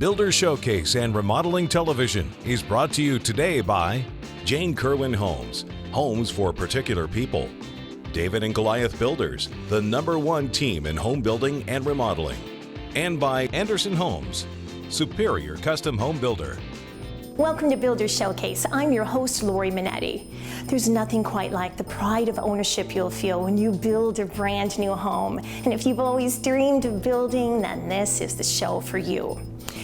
Builder Showcase and Remodeling Television is brought to you today by Jane Kerwin Homes, homes for particular people. David and Goliath Builders, the #1 team in home building and remodeling. And by Anderson Homes, superior custom home builder. Welcome to Builder Showcase. I'm your host, Lori Minetti. There's nothing quite like the pride of ownership you'll feel when you build a brand new home. And if you've always dreamed of building, then this is the show for you.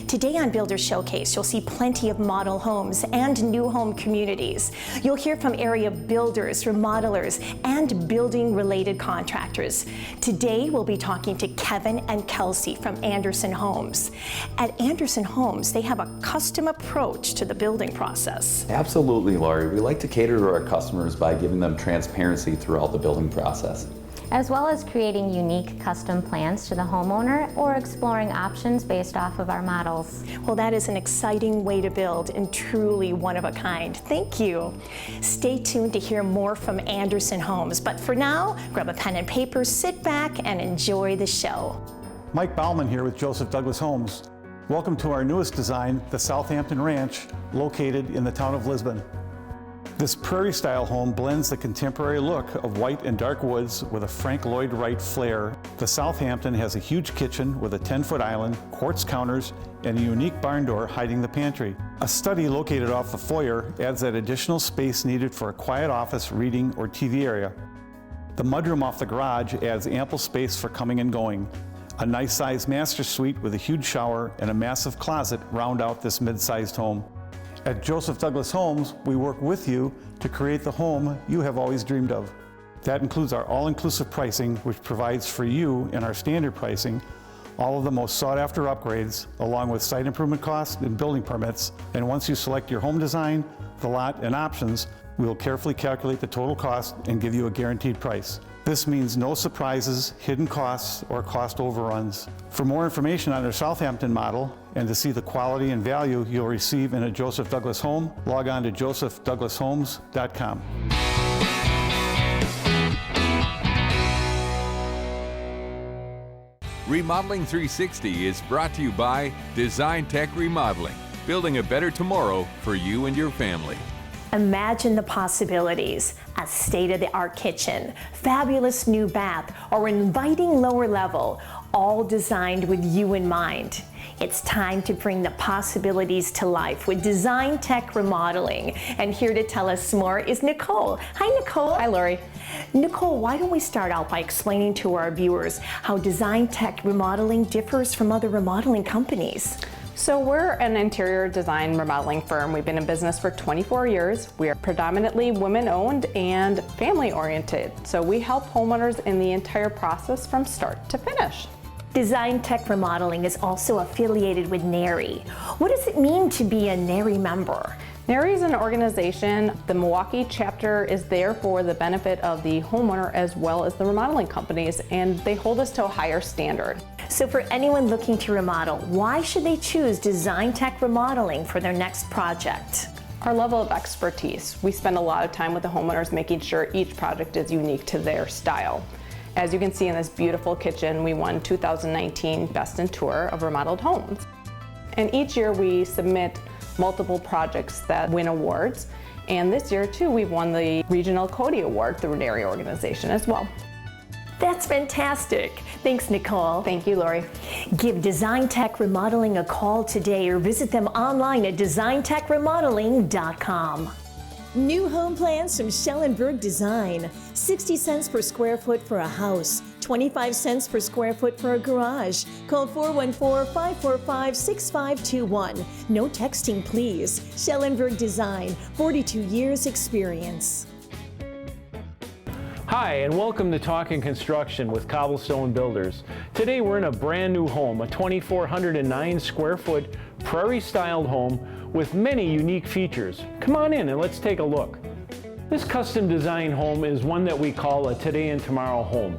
Today on Builder Showcase, you'll see plenty of model homes and new home communities. You'll hear from area builders, remodelers, and building-related contractors. Today, we'll be talking to Kevin and Kelsey from Anderson Homes. At Anderson Homes, they have a custom approach to the building process. Absolutely, Lori. We like to cater to our customers by giving them transparency throughout the building process, as well as creating unique custom plans to the homeowner or exploring options based off of our models. Well, that is an exciting way to build and truly one of a kind. Thank you. Stay tuned to hear more from Anderson Homes, but for now, grab a pen and paper, sit back, and enjoy the show. Mike Bauman here with Joseph Douglas Homes. Welcome to our newest design, the Southampton Ranch, located in the town of Lisbon. This prairie-style home blends the contemporary look of white and dark woods with a Frank Lloyd Wright flair. The Southampton has a huge kitchen with a 10-foot island, quartz counters, and a unique barn door hiding the pantry. A study located off the foyer adds that additional space needed for a quiet office, reading, or TV area. The mudroom off the garage adds ample space for coming and going. A nice-sized master suite with a huge shower and a massive closet round out this mid-sized home. At Joseph Douglas Homes, we work with you to create the home you have always dreamed of. That includes our all-inclusive pricing, which provides for you in our standard pricing all of the most sought-after upgrades, along with site improvement costs and building permits. And once you select your home design, the lot, and options, we will carefully calculate the total cost and give you a guaranteed price. This means no surprises, hidden costs, or cost overruns. For more information on our Southampton model and to see the quality and value you'll receive in a Joseph Douglas home, log on to josephdouglashomes.com. Remodeling 360 is brought to you by Design Tech Remodeling, building a better tomorrow for you and your family. Imagine the possibilities. A state-of-the-art kitchen, fabulous new bath, or inviting lower level, all designed with you in mind. It's time to bring the possibilities to life with Design Tech Remodeling. And here to tell us more is Nicole. Hi, Nicole. Hi, Lori. Nicole, why don't we start out by explaining to our viewers how Design Tech Remodeling differs from other remodeling companies? So we're an interior design remodeling firm. We've been in business for 24 years. We are predominantly women-owned and family-oriented. So we help homeowners in the entire process from start to finish. Design Tech Remodeling is also affiliated with NARI. What does it mean to be a NARI member? NARI is an organization. The Milwaukee chapter is there for the benefit of the homeowner as well as the remodeling companies, and they hold us to a higher standard. So for anyone looking to remodel, why should they choose Design Tech Remodeling for their next project? Our level of expertise. We spend a lot of time with the homeowners making sure each project is unique to their style. As you can see in this beautiful kitchen, we won 2019 Best in Tour of Remodeled Homes. And each year we submit multiple projects that win awards. And this year too, we've won the Regional Cody Award through NARI organization as well. That's fantastic. Thanks, Nicole. Thank you, Lori. Give Design Tech Remodeling a call today or visit them online at designtechremodeling.com. New home plans from Schellenberg Design. 60 cents per square foot for a house, 25 cents per square foot for a garage. Call 414-545-6521. No texting, please. Schellenberg Design, 42 years experience. Hi, and welcome to Talking Construction with Cobblestone Builders. Today we're in a brand new home, a 2,409 square foot prairie-styled home with many unique features. Come on in and let's take a look. This custom design home is one that we call a today and tomorrow home.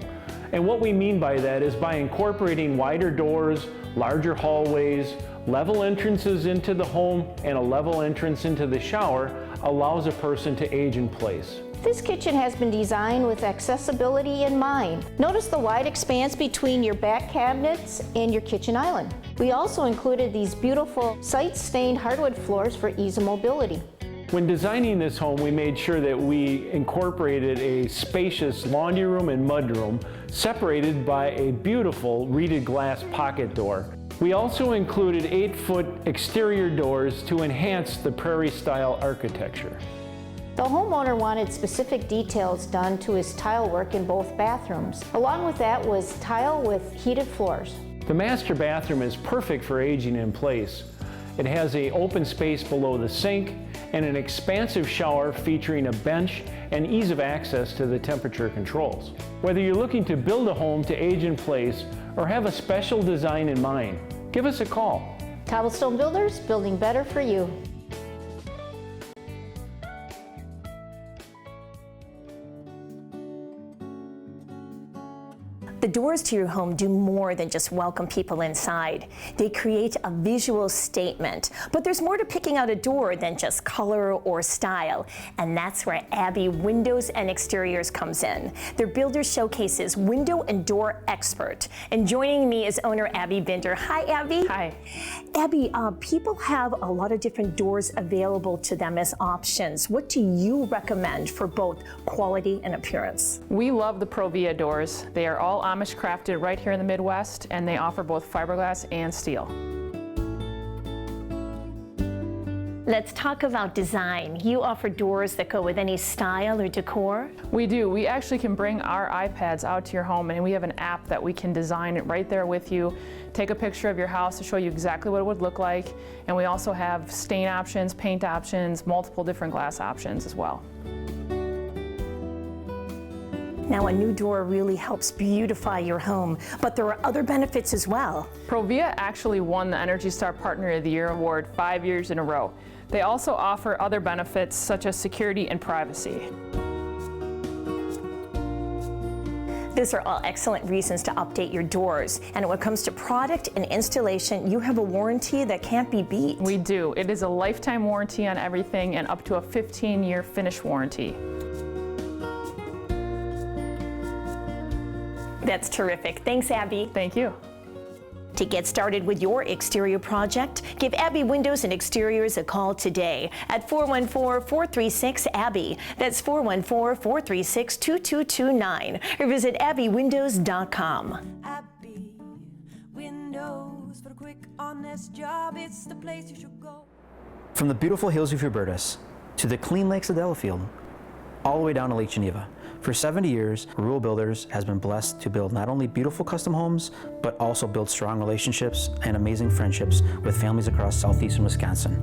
And what we mean by that is by incorporating wider doors, larger hallways, level entrances into the home, and a level entrance into the shower allows a person to age in place. This kitchen has been designed with accessibility in mind. Notice the wide expanse between your back cabinets and your kitchen island. We also included these beautiful site-stained hardwood floors for ease of mobility. When designing this home, we made sure that we incorporated a spacious laundry room and mudroom separated by a beautiful reeded glass pocket door. We also included 8-foot exterior doors to enhance the prairie-style architecture. The homeowner wanted specific details done to his tile work in both bathrooms. Along with that was tile with heated floors. The master bathroom is perfect for aging in place. It has an open space below the sink and an expansive shower featuring a bench and ease of access to the temperature controls. Whether you're looking to build a home to age in place or have a special design in mind, give us a call. Cobblestone Builders, building better for you. The doors to your home do more than just welcome people inside. They create a visual statement. But there's more to picking out a door than just color or style. And that's where Abbey Windows and Exteriors comes in. Their Builder Showcase's window and door expert. And joining me is owner Abby Binder. Hi, Abby. Hi. Abby, people have a lot of different doors available to them as options. What do you recommend for both quality and appearance? We love the Provia doors. They are all Amish crafted right here in the Midwest, and they offer both fiberglass and steel. Let's talk about design. You offer doors that go with any style or decor? We do. We actually can bring our iPads out to your home, and we have an app that we can design it right there with you. Take a picture of your house to show you exactly what it would look like. And we also have stain options, paint options, multiple different glass options as well. Now, a new door really helps beautify your home, but there are other benefits as well. Provia actually won the Energy Star Partner of the Year award 5 years in a row. They also offer other benefits such as security and privacy. These are all excellent reasons to update your doors. And when it comes to product and installation, you have a warranty that can't be beat. We do. It is a lifetime warranty on everything and up to a 15-year finish warranty. That's terrific. Thanks, Abby. Thank you. To get started with your exterior project, give Abbey Windows and Exteriors a call today at 414-436-ABBY. That's 414-436-2229. Or visit abbywindows.com. Abbey Windows, for a quick, honest job, it's the place you should go. From the beautiful hills of Hubertus to the clean lakes of Delafield, all the way down to Lake Geneva. For 70 years, Rural Builders has been blessed to build not only beautiful custom homes, but also build strong relationships and amazing friendships with families across southeastern Wisconsin.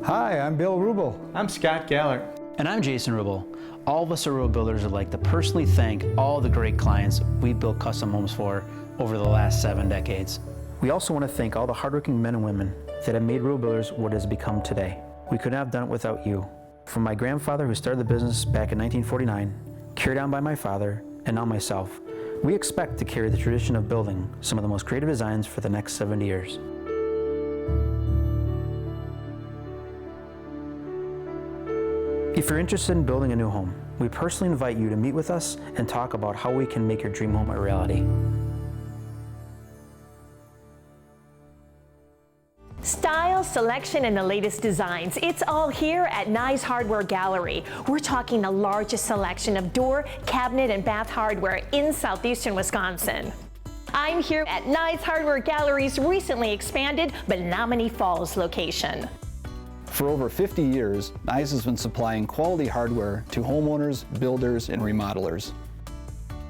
Hi, I'm Bill Rubel. I'm Scott Gallert. And I'm Jason Rubel. All of us at Rural Builders would like to personally thank all the great clients we built custom homes for over the last 7 decades. We also want to thank all the hardworking men and women that have made Rural Builders what it has become today. We couldn't have done it without you. From my grandfather who started the business back in 1949, carried on by my father, and now myself, we expect to carry the tradition of building some of the most creative designs for the next 70 years. If you're interested in building a new home, we personally invite you to meet with us and talk about how we can make your dream home a reality. Style, selection, and the latest designs. It's all here at Nye's Hardware Gallery. We're talking the largest selection of door, cabinet, and bath hardware in southeastern Wisconsin. I'm here at Nye's Hardware Gallery's recently expanded Menominee Falls location. For over 50 years, Nye's has been supplying quality hardware to homeowners, builders, and remodelers.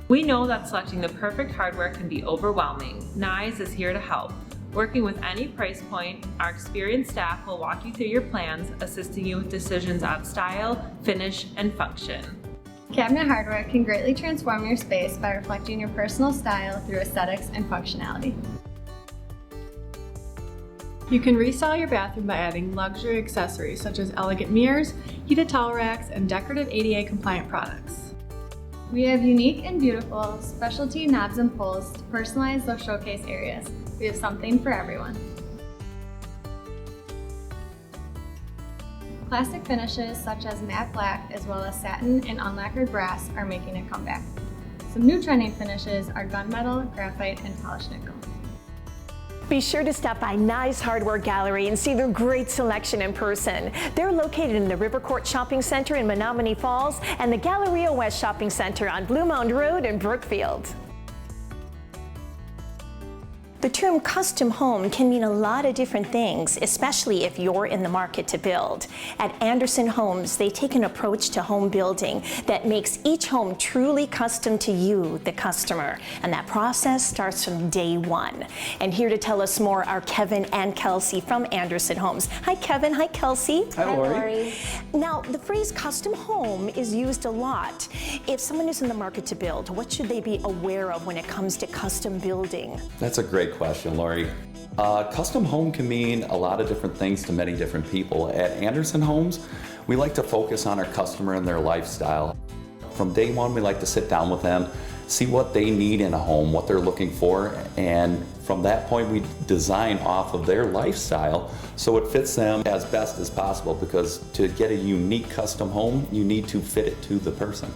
We know that selecting the perfect hardware can be overwhelming. Nye's is here to help. Working with any price point, our experienced staff will walk you through your plans, assisting you with decisions on style, finish, and function. Cabinet hardware can greatly transform your space by reflecting your personal style through aesthetics and functionality. You can restyle your bathroom by adding luxury accessories such as elegant mirrors, heated towel racks, and decorative ADA compliant products. We have unique and beautiful specialty knobs and pulls to personalize those showcase areas. We have something for everyone. Classic finishes such as matte black as well as satin and unlacquered brass are making a comeback. Some new trending finishes are gunmetal, graphite, and polished nickel. Be sure to stop by Nye's Hardware Gallery and see their great selection in person. They're located in the River Court Shopping Center in Menominee Falls and the Galleria West Shopping Center on Blue Mound Road in Brookfield. The term custom home can mean a lot of different things, especially if you're in the market to build. At Anderson Homes, they take an approach to home building that makes each home truly custom to you, the customer. And that process starts from day one. And here to tell us more are Kevin and Kelsey from Anderson Homes. Hi, Kevin. Hi, Kelsey. Hi, Lori. Now, the phrase custom home is used a lot. If someone is in the market to build, what should they be aware of when it comes to custom building? That's a great question, Lori. Custom home can mean a lot of different things to many different people. At Anderson Homes, we like to focus on our customer and their lifestyle. From day one, we like to sit down with them, see what they need in a home, what they're looking for, and from that point, we design off of their lifestyle so it fits them as best as possible, because to get a unique custom home, you need to fit it to the person.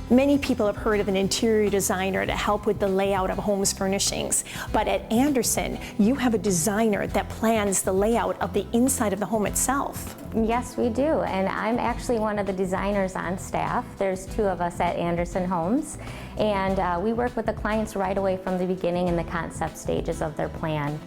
Many people have heard of an interior designer to help with the layout of homes furnishings. But at Anderson, you have a designer that plans the layout of the inside of the home itself. Yes, we do, and I'm actually one of the designers on staff. There's two of us at Anderson Homes, and we work with the clients right away from the beginning in the concept stages of their plan.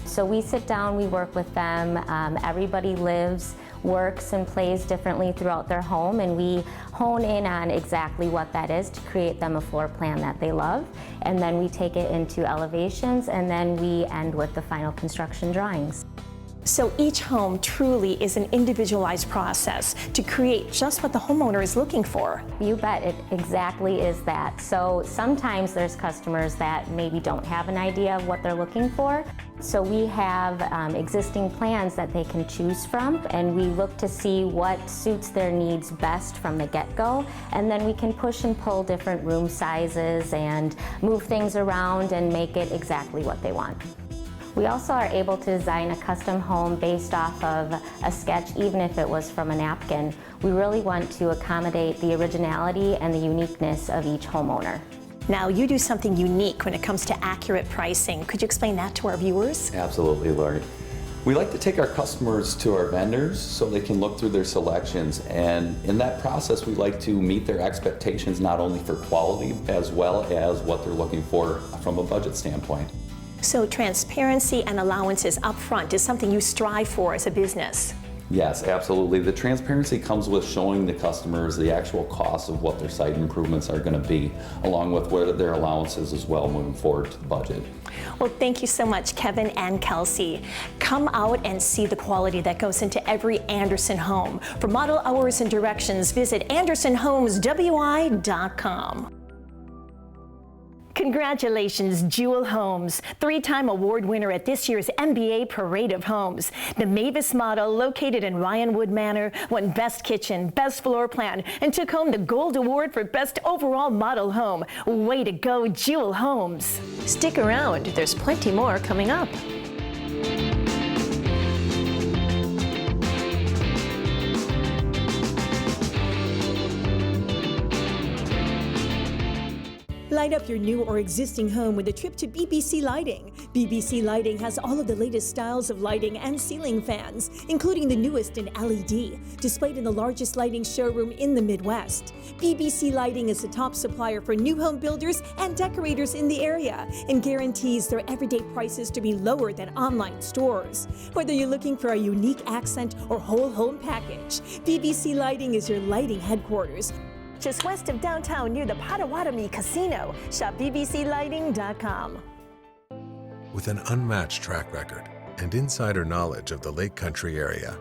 So we sit down, we work with them. Everybody lives, works, and plays differently throughout their home, and we hone in on exactly what that is to create them a floor plan that they love. And then we take it into elevations, and then we end with the final construction drawings. So each home truly is an individualized process to create just what the homeowner is looking for. You bet, it exactly is that. So sometimes there's customers that maybe don't have an idea of what they're looking for. So we have existing plans that they can choose from, and we look to see what suits their needs best from the get-go, and then we can push and pull different room sizes and move things around and make it exactly what they want. We also are able to design a custom home based off of a sketch, even if it was from a napkin. We really want to accommodate the originality and the uniqueness of each homeowner. Now, you do something unique when it comes to accurate pricing. Could you explain that to our viewers? Absolutely, Lori. We like to take our customers to our vendors so they can look through their selections, and in that process we like to meet their expectations not only for quality as well as what they're looking for from a budget standpoint. So transparency and allowances up front is something you strive for as a business. Yes, absolutely. The transparency comes with showing the customers the actual cost of what their site improvements are going to be, along with what their allowances as well moving forward to the budget. Well, thank you so much, Kevin and Kelsey. Come out and see the quality that goes into every Anderson home. For model hours and directions, visit AndersonHomesWI.com. Congratulations, Jewel Homes, 3-time award winner at this year's NBA Parade of Homes. The Mavis model, located in Ryanwood Manor, won Best Kitchen, Best Floor Plan, and took home the Gold Award for Best Overall Model Home. Way to go, Jewel Homes. Stick around, there's plenty more coming up. Light up your new or existing home with a trip to BBC Lighting. BBC Lighting has all of the latest styles of lighting and ceiling fans, including the newest in LED, displayed in the largest lighting showroom in the Midwest. BBC Lighting is the top supplier for new home builders and decorators in the area and guarantees their everyday prices to be lower than online stores. Whether you're looking for a unique accent or whole home package, BBC Lighting is your lighting headquarters. Just west of downtown near the Potawatomi Casino. Shop bbclighting.com. With an unmatched track record and insider knowledge of the Lake Country area,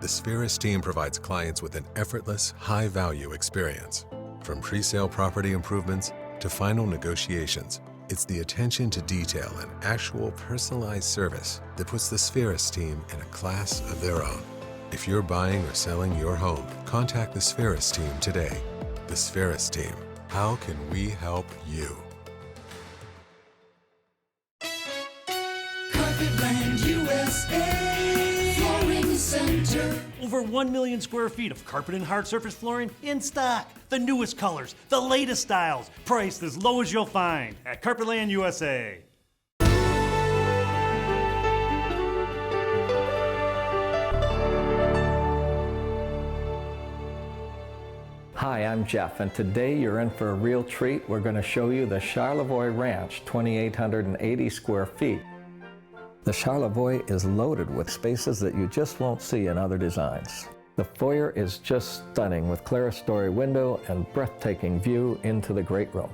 the Spheris team provides clients with an effortless, high-value experience. From pre-sale property improvements to final negotiations, it's the attention to detail and actual personalized service that puts the Spheris team in a class of their own. If you're buying or selling your home, contact the Spheris team today. The Spheris team. How can we help you? Carpetland USA Flooring Center. Over 1 million square feet of carpet and hard surface flooring in stock. The newest colors, the latest styles, priced as low as you'll find at Carpetland USA. Hi, I'm Jeff, and today you're in for a real treat. We're going to show you the Charlevoix Ranch, 2,880 square feet. The Charlevoix is loaded with spaces that you just won't see in other designs. The foyer is just stunning with clerestory window and breathtaking view into the great room.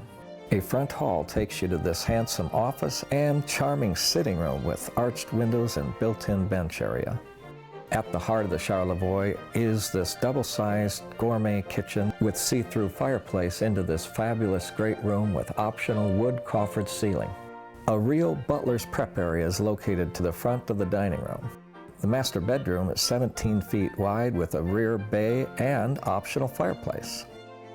A front hall takes you to this handsome office and charming sitting room with arched windows and built-in bench area. At the heart of the Charlevoix is this double-sized gourmet kitchen with see-through fireplace into this fabulous great room with optional wood coffered ceiling. A real butler's prep area is located to the front of the dining room. The master bedroom is 17 feet wide with a rear bay and optional fireplace.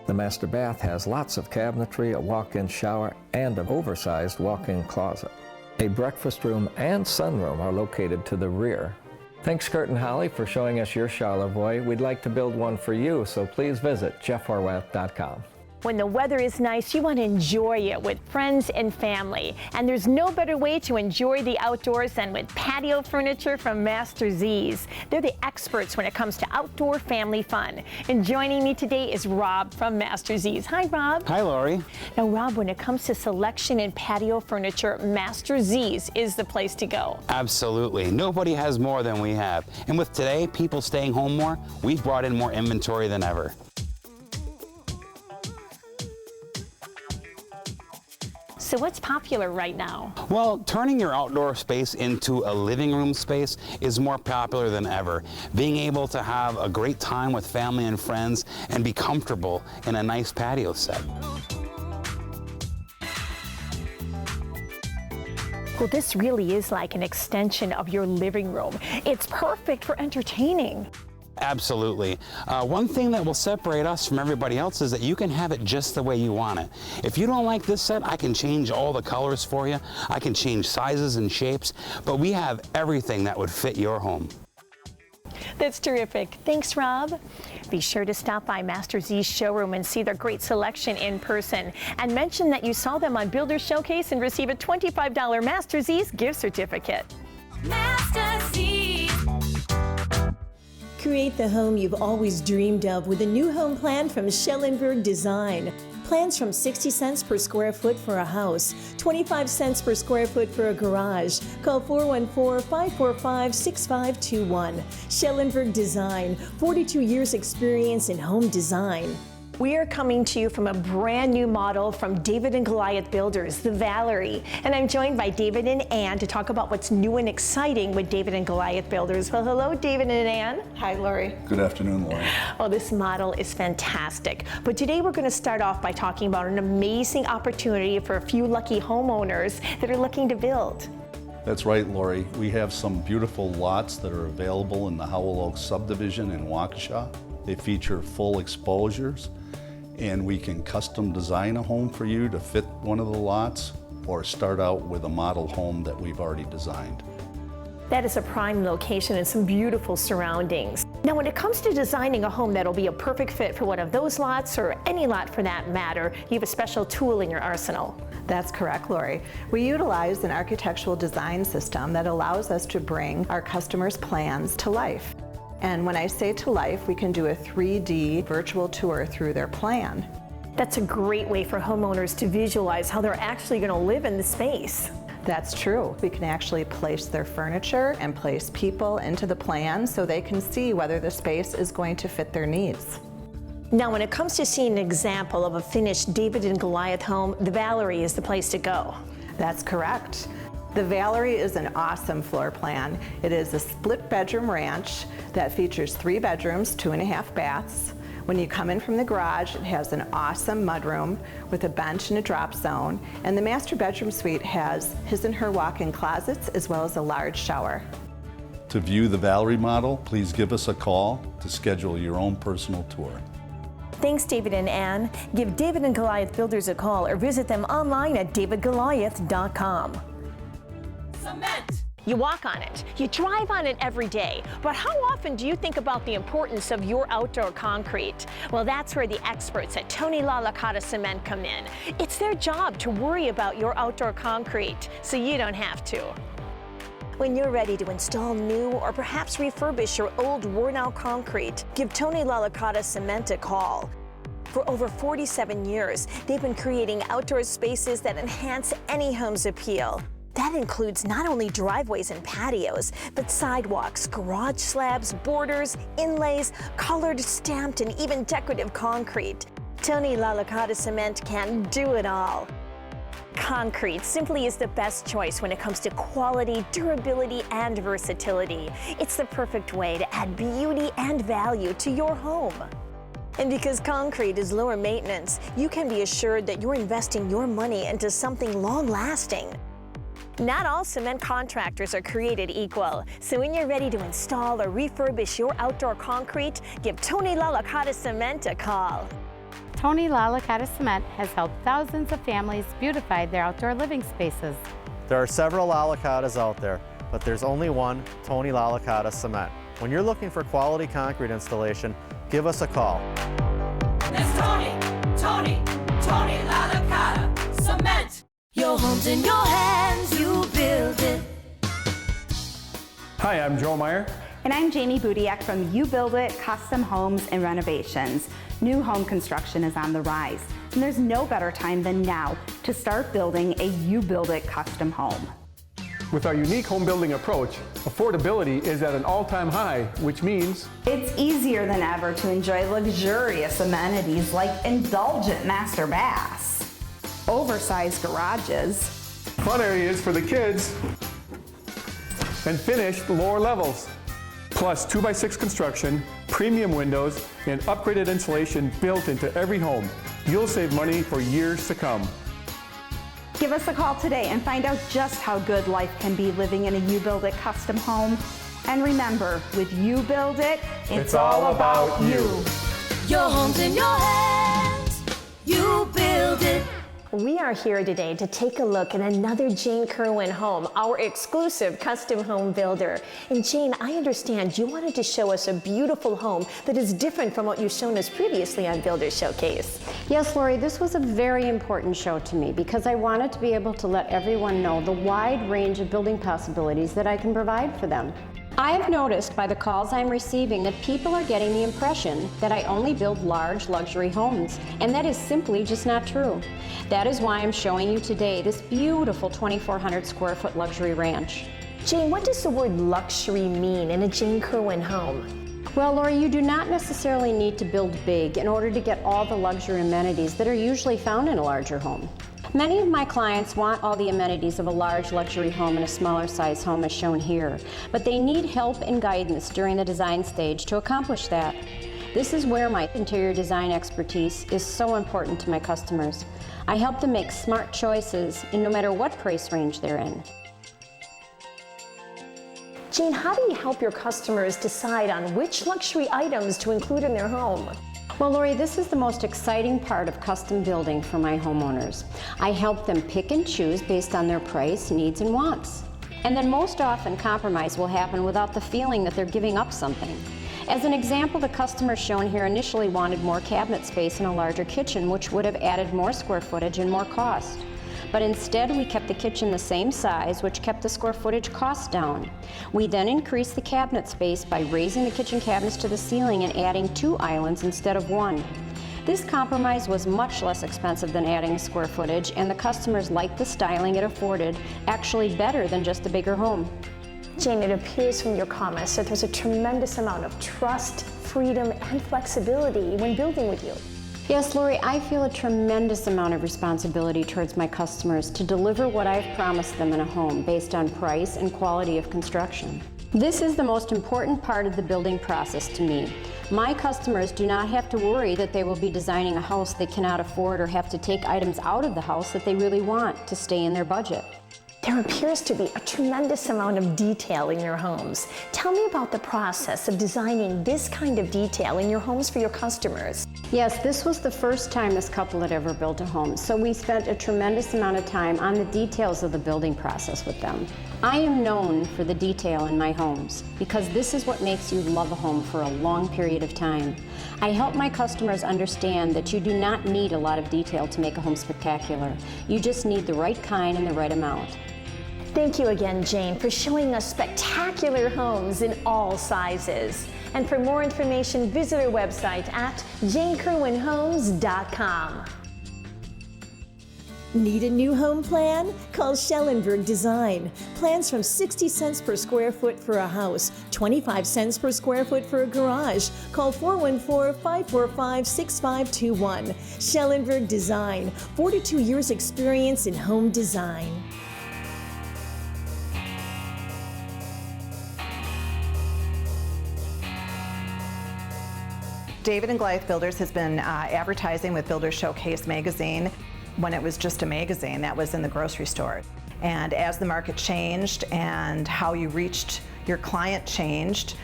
The master bath has lots of cabinetry, a walk-in shower, and an oversized walk-in closet. A breakfast room and sunroom are located to the rear. Thanks, Kurt and Holly, for showing us your Charlevoix. We'd like to build one for you, so please visit jeffhorwath.com. When the weather is nice, you want to enjoy it with friends and family. And there's no better way to enjoy the outdoors than with patio furniture from Master Z's. They're the experts when it comes to outdoor family fun. And joining me today is Rob from Master Z's. Hi, Rob. Hi, Lori. Now, Rob, when it comes to selection and patio furniture, Master Z's is the place to go. Absolutely. Nobody has more than we have. And with today, people staying home more, we've brought in more inventory than ever. So what's popular right now? Well, turning your outdoor space into a living room space is more popular than ever. Being able to have a great time with family and friends and be comfortable in a nice patio set. Well, this really is like an extension of your living room. It's perfect for entertaining. Absolutely. One thing that will separate us from everybody else is that you can have it just the way you want it. If you don't like this set, I can change all the colors for you. I can change sizes and shapes, but we have everything that would fit your home. That's terrific. Thanks, Rob. Be sure to stop by Master Z's showroom and see their great selection in person. And mention that you saw them on Builder Showcase and receive a $25 Master Z's gift certificate. Master Z. Create the home you've always dreamed of with a new home plan from Schellenberg Design. Plans from 60 cents per square foot for a house, 25 cents per square foot for a garage. Call 414-545-6521. Schellenberg Design, 42 years experience in home design. We are coming to you from a brand new model from David and Goliath Builders, the Valerie. And I'm joined by David and Ann to talk about what's new and exciting with David and Goliath Builders. Well, hello, David and Ann. Hi, Lori. Good afternoon, Lori. Well, this model is fantastic. But today we're going to start off by talking about an amazing opportunity for a few lucky homeowners that are looking to build. That's right, Lori. We have some beautiful lots that are available in the Howell Oaks subdivision in Waukesha. They feature full exposures, and we can custom design a home for you to fit one of the lots or start out with a model home that we've already designed. That is a prime location and some beautiful surroundings. Now, when it comes to designing a home that'll be a perfect fit for one of those lots or any lot for that matter, you have a special tool in your arsenal. That's correct, Lori. We utilize an architectural design system that allows us to bring our customers' plans to life. And when I say to life, we can do a 3D virtual tour through their plan. That's a great way for homeowners to visualize how they're actually going to live in the space. That's true. We can actually place their furniture and place people into the plan so they can see whether the space is going to fit their needs. Now, when it comes to seeing an example of a finished David and Goliath home, the Valerie is the place to go. That's correct. The Valerie is an awesome floor plan. It is a split bedroom ranch that features 3 bedrooms, 2.5 baths. When you come in from the garage, it has an awesome mudroom with a bench and a drop zone. And the master bedroom suite has his and her walk-in closets as well as a large shower. To view the Valerie model, please give us a call to schedule your own personal tour. Thanks, David and Ann. Give David and Goliath Builders a call or visit them online at davidgoliath.com. Cement. You walk on it, you drive on it every day, but how often do you think about the importance of your outdoor concrete? Well, that's where the experts at Tony Lalicata Cement come in. It's their job to worry about your outdoor concrete, so you don't have to. When you're ready to install new or perhaps refurbish your old worn-out concrete, give Tony Lalicata Cement a call. For over 47 years, they've been creating outdoor spaces that enhance any home's appeal. That includes not only driveways and patios, but sidewalks, garage slabs, borders, inlays, colored, stamped, and even decorative concrete. Tony Lalicata Cement can do it all. Concrete simply is the best choice when it comes to quality, durability, and versatility. It's the perfect way to add beauty and value to your home. And because concrete is lower maintenance, you can be assured that you're investing your money into something long-lasting. Not all cement contractors are created equal, so when you're ready to install or refurbish your outdoor concrete, give Tony Lalicata Cement a call. Tony Lalicata Cement has helped thousands of families beautify their outdoor living spaces. There are several Lalicatas out there, but there's only one Tony Lalicata Cement. When you're looking for quality concrete installation, give us a call. It's Tony Lalicata Cement. Your home's in your hands, you build it. Hi, I'm Joe Meyer. And I'm Jamie Budiak from You Build It Custom Homes and Renovations. New home construction is on the rise, and there's no better time than now to start building a You Build It custom home. With our unique home building approach, affordability is at an all-time high, which means it's easier than ever to enjoy luxurious amenities like indulgent master baths, oversized garages, fun areas for the kids, and finished lower levels. Plus 2x6 construction, premium windows, and upgraded insulation built into every home. You'll save money for years to come. Give us a call today and find out just how good life can be living in a You Build It custom home. And remember, with You Build It, it's all about you. Your home's in your hands, you build it. We are here today to take a look at another Jane Kerwin home, our exclusive custom home builder. And Jane, I understand you wanted to show us a beautiful home that is different from what you've shown us previously on Builder Showcase. Yes, Lori, this was a very important show to me because I wanted to be able to let everyone know the wide range of building possibilities that I can provide for them. I have noticed by the calls I'm receiving that people are getting the impression that I only build large luxury homes, and that is simply just not true. That is why I'm showing you today this beautiful 2,400 square foot luxury ranch. Jane, what does the word luxury mean in a Jane Kerwin home? Well, Lori, you do not necessarily need to build big in order to get all the luxury amenities that are usually found in a larger home. Many of my clients want all the amenities of a large luxury home in a smaller size home as shown here, but they need help and guidance during the design stage to accomplish that. This is where my interior design expertise is so important to my customers. I help them make smart choices in no matter what price range they're in. Jane, how do you help your customers decide on which luxury items to include in their home? Well, Lori, this is the most exciting part of custom building for my homeowners. I help them pick and choose based on their price, needs, and wants. And then most often compromise will happen without the feeling that they're giving up something. As an example, the customer shown here initially wanted more cabinet space and a larger kitchen, which would have added more square footage and more cost. But instead, we kept the kitchen the same size, which kept the square footage cost down. We then increased the cabinet space by raising the kitchen cabinets to the ceiling and adding 2 islands instead of 1. This compromise was much less expensive than adding square footage, and the customers liked the styling it afforded, actually better than just a bigger home. Jane, it appears from your comments that there's a tremendous amount of trust, freedom, and flexibility when building with you. Yes, Lori, I feel a tremendous amount of responsibility towards my customers to deliver what I've promised them in a home based on price and quality of construction. This is the most important part of the building process to me. My customers do not have to worry that they will be designing a house they cannot afford or have to take items out of the house that they really want to stay in their budget. There appears to be a tremendous amount of detail in your homes. Tell me about the process of designing this kind of detail in your homes for your customers. Yes, this was the first time this couple had ever built a home, so we spent a tremendous amount of time on the details of the building process with them. I am known for the detail in my homes because this is what makes you love a home for a long period of time. I help my customers understand that you do not need a lot of detail to make a home spectacular. You just need the right kind and the right amount. Thank you again, Jane, for showing us spectacular homes in all sizes. And for more information, visit our website at janekerwinhomes.com. Need a new home plan? Call Schellenberg Design. Plans from 60 cents per square foot for a house, 25 cents per square foot for a garage. Call 414-545-6521. Schellenberg Design, 42 years experience in home design. David and Goliath Builders has been advertising with Builders Showcase magazine when it was just a magazine that was in the grocery store. And as the market changed and how you reached your client changed,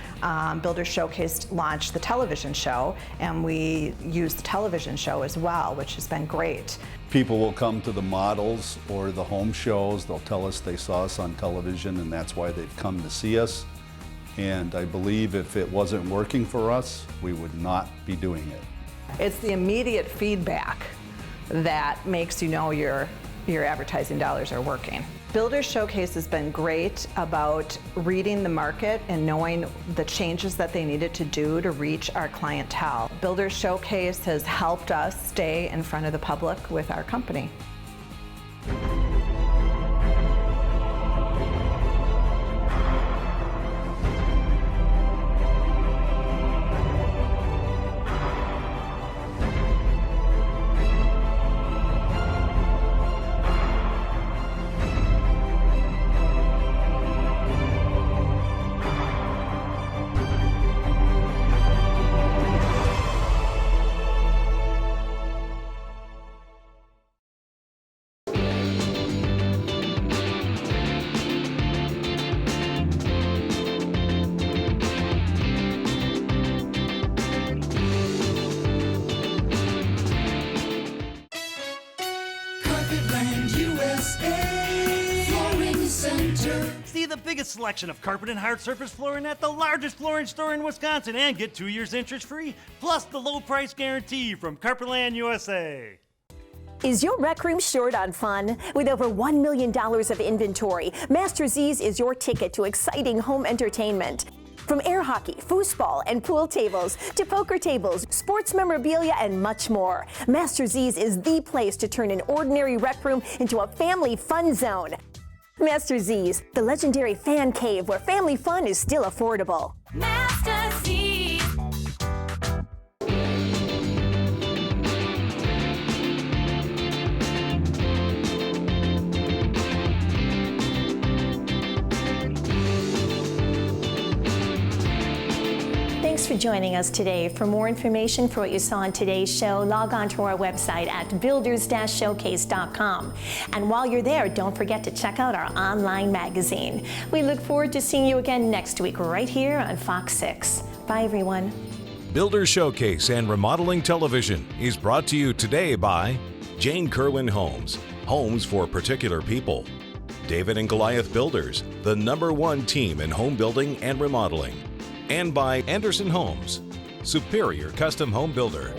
Builders Showcase launched the television show, and we use the television show as well, which has been great. People will come to the models or the home shows. They'll tell us they saw us on television and that's why they've come to see us. And I believe if it wasn't working for us, we would not be doing it. It's the immediate feedback that makes you know your advertising dollars are working. Builders Showcase has been great about reading the market and knowing the changes that they needed to do to reach our clientele. Builders Showcase has helped us stay in front of the public with our company. See the biggest selection of carpet and hard surface flooring at the largest flooring store in Wisconsin and get 2 years interest free, plus the low price guarantee from Carpetland USA. Is your rec room short on fun? With over $1 million of inventory, Master Z's is your ticket to exciting home entertainment. From air hockey, foosball, and pool tables to poker tables, sports memorabilia, and much more, Master Z's is the place to turn an ordinary rec room into a family fun zone. Master Z's, the legendary fan cave where family fun is still affordable. Master Z's. Thanks for joining us today. For more information for what you saw on today's show, log on to our website at builders-showcase.com. And while you're there, don't forget to check out our online magazine. We look forward to seeing you again next week right here on Fox 6. Bye, everyone. Builders Showcase and Remodeling Television is brought to you today by Jane Kerwin Homes, homes for particular people. David and Goliath Builders, the #1 team in home building and remodeling. And by Anderson Homes, superior custom home builder.